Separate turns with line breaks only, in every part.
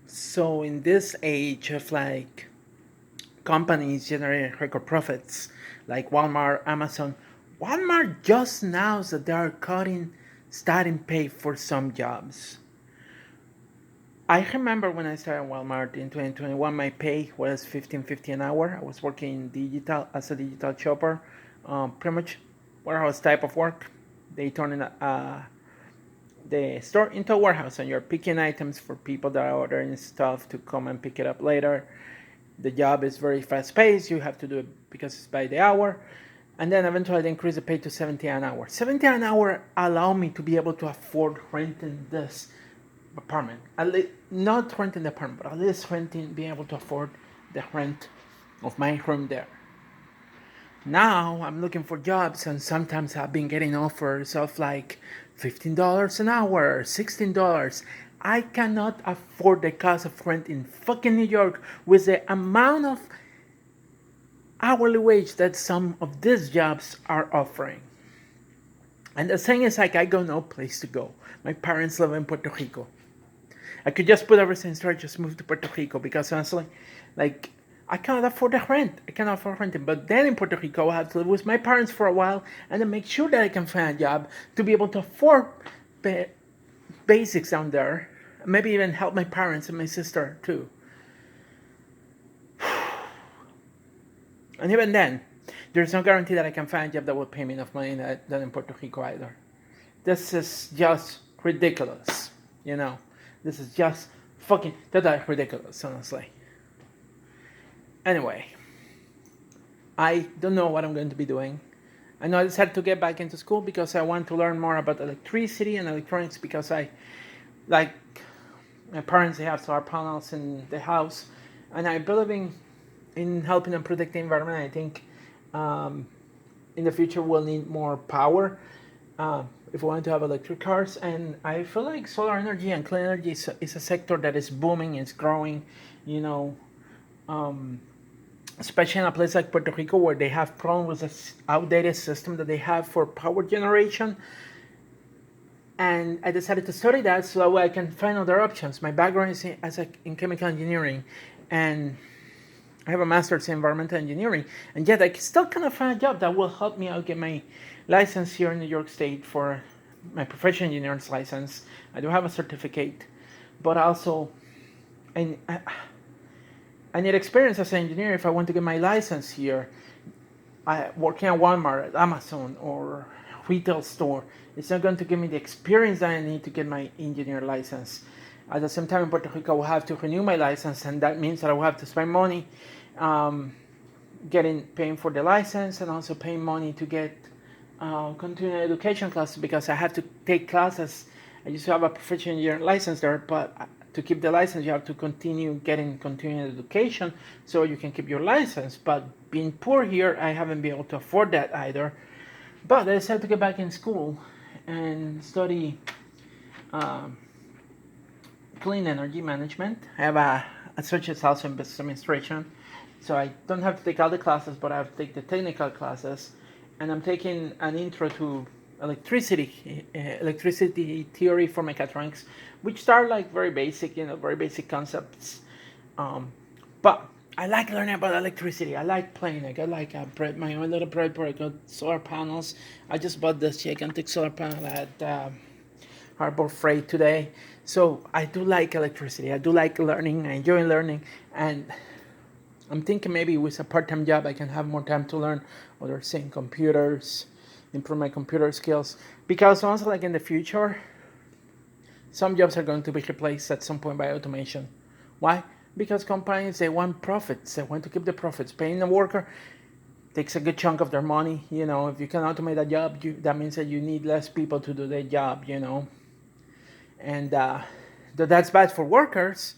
So in this age of like companies generating record profits like Walmart, Amazon, Walmart just announced that they are cutting starting pay for some jobs. I remember when I started Walmart in 2021, my pay was 15.50 an hour. I was working in digital as a digital shopper, pretty much warehouse type of work. They turn in the store into a warehouse, and you're picking items for people that are ordering stuff to come and pick it up later. The job is very fast paced. You have to do it because it's by the hour. And then eventually they increase the pay to 70 an hour. 70 an hour allow me to be able to afford renting this apartment. At least, not renting the apartment, but at least renting, being able to afford the rent of my room there. Now I'm looking for jobs, and sometimes I've been getting offers of like $15 an hour, $16. I cannot afford the cost of rent in fucking New York with the amount of hourly wage that some of these jobs are offering. And the thing is, like, I got no place to go. My parents live in Puerto Rico. I could just put everything in storage, just move to Puerto Rico because honestly, like, I cannot afford the rent. I cannot afford renting. But then in Puerto Rico, I have to live with my parents for a while and then make sure that I can find a job to be able to afford basics down there. Maybe even help my parents and my sister too. And even then, there's no guarantee that I can find a job that will pay me enough money than in Puerto Rico either. This is just ridiculous, you know. This is just fucking totally ridiculous, honestly. Anyway, I don't know what I'm going to be doing. I know I decided to get back into school because I want to learn more about electricity and electronics because I like my parents, they have solar panels in the house, and I believe in helping them protect the environment. I think in the future we'll need more power if we want to have electric cars. And I feel like solar energy and clean energy is a sector that is booming, it's growing, you know, especially in a place like Puerto Rico where they have problems with this outdated system that they have for power generation. And I decided to study that so that way I can find other options. My background is in chemical engineering, and I have a master's in environmental engineering, and yet I still cannot find a job that will help me out get my license here in New York State for my professional engineer's license. I do have a certificate, but also I, I need experience as an engineer if I want to get my license here. Working at Walmart, at Amazon, or retail store, it's not going to give me the experience that I need to get my engineer license. At the same time, in Puerto Rico, I will have to renew my license, and that means that I will have to spend money paying for the license and also paying money to get continuing education classes because I have to take classes. I used to have a professional engineer license there, but to keep the license, you have to continue getting continuing education so you can keep your license. But being poor here, I haven't been able to afford that either. But I decided to get back in school and study clean energy management. I have a associate's also in business administration, so I don't have to take all the classes, but I have to take the technical classes. And I'm taking an intro to electricity theory for mechatronics, which start like very basic, very basic concepts. But I like learning about electricity. I like playing. I got like my own little breadboard. I got solar panels. I just bought this gigantic solar panel at Harbor Freight today. So I do like electricity. I do like learning. I enjoy learning, and I'm thinking maybe with a part-time job I can have more time to learn other things, computers, improve my computer skills. Because also like in the future, some jobs are going to be replaced at some point by automation. Why? Because companies, they want profits. They want to keep the profits. Paying the worker takes a good chunk of their money. If you can automate a job, that means that you need less people to do their job. And that's bad for workers.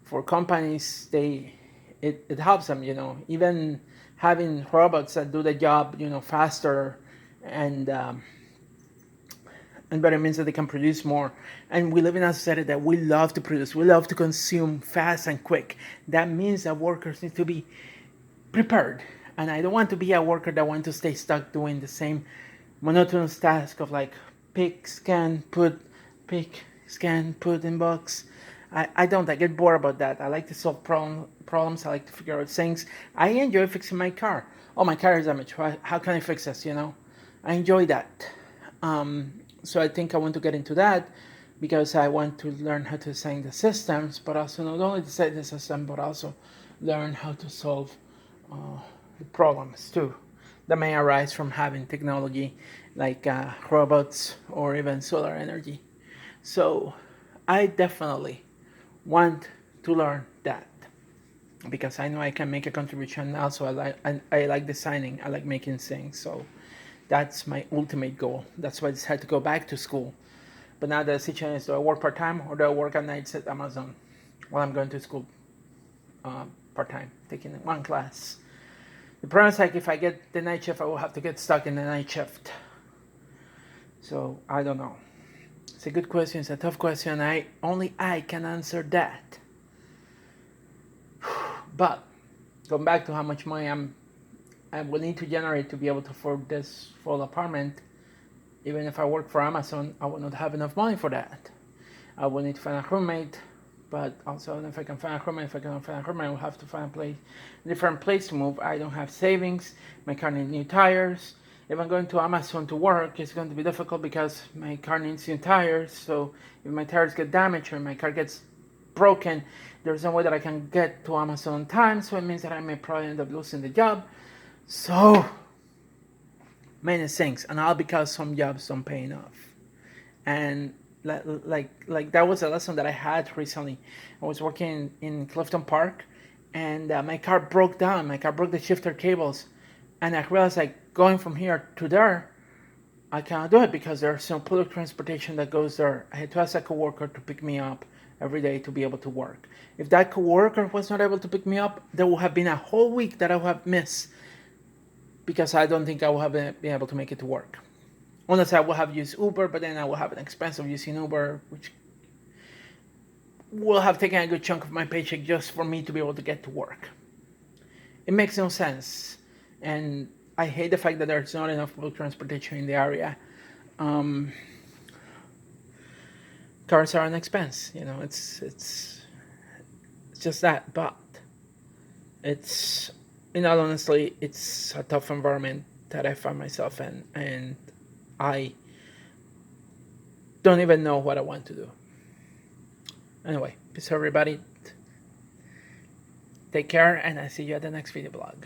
For companies, it helps them. Even having robots that do the job, faster and better means that they can produce more. And we live in a society that we love to produce. We love to consume fast and quick. That means that workers need to be prepared. And I don't want to be a worker that wants to stay stuck doing the same monotonous task of like pick, scan, put in box. I don't. I get bored about that. I like to solve problems. I like to figure out things. I enjoy fixing my car. Oh, my car is damaged. How can I fix this? I enjoy that. So I think I want to get into that because I want to learn how to design the systems, but also not only design the system, but also learn how to solve the problems too that may arise from having technology like robots or even solar energy. So I definitely want to learn that because I know I can make a contribution. Also, I like designing. I like making things. So that's my ultimate goal. That's why I decided to go back to school. But now the decision is: do I work part time or do I work at nights at Amazon while I'm going to school part time, taking one class? The problem is, like, if I get the night shift, I will have to get stuck in the night shift. So I don't know. It's a good question. It's a tough question. Only I can answer that. But going back to how much money I will need to generate to be able to afford this full apartment. Even if I work for Amazon, I will not have enough money for that. I will need to find a roommate, but also if I can find a roommate, if I cannot find a roommate, I will have to find a different place to move. I don't have savings. My car needs new tires. If I'm going to Amazon to work, it's going to be difficult because my car needs new tires. So if my tires get damaged or my car gets broken, there's no way that I can get to Amazon on time. So it means that I may probably end up losing the job. So many things, and all because some jobs don't pay enough. And like that was a lesson that I had recently. I was working in Clifton Park, and my car broke down. My car broke the shifter cables, and I realized, like, going from here to there, I cannot do it because there's no public transportation that goes there. I had to ask a coworker to pick me up every day to be able to work. If that coworker was not able to pick me up, there would have been a whole week that I would have missed because I don't think I would have been able to make it to work. Unless I will have used Uber, but then I will have an expense of using Uber, which will have taken a good chunk of my paycheck just for me to be able to get to work. It makes no sense. And I hate the fact that there's not enough public transportation in the area. Cars are an expense, it's just that. But it's, in all honesty, it's a tough environment that I find myself in, and I don't even know what I want to do. Anyway, peace everybody. Take care, and I see you at the next video blog.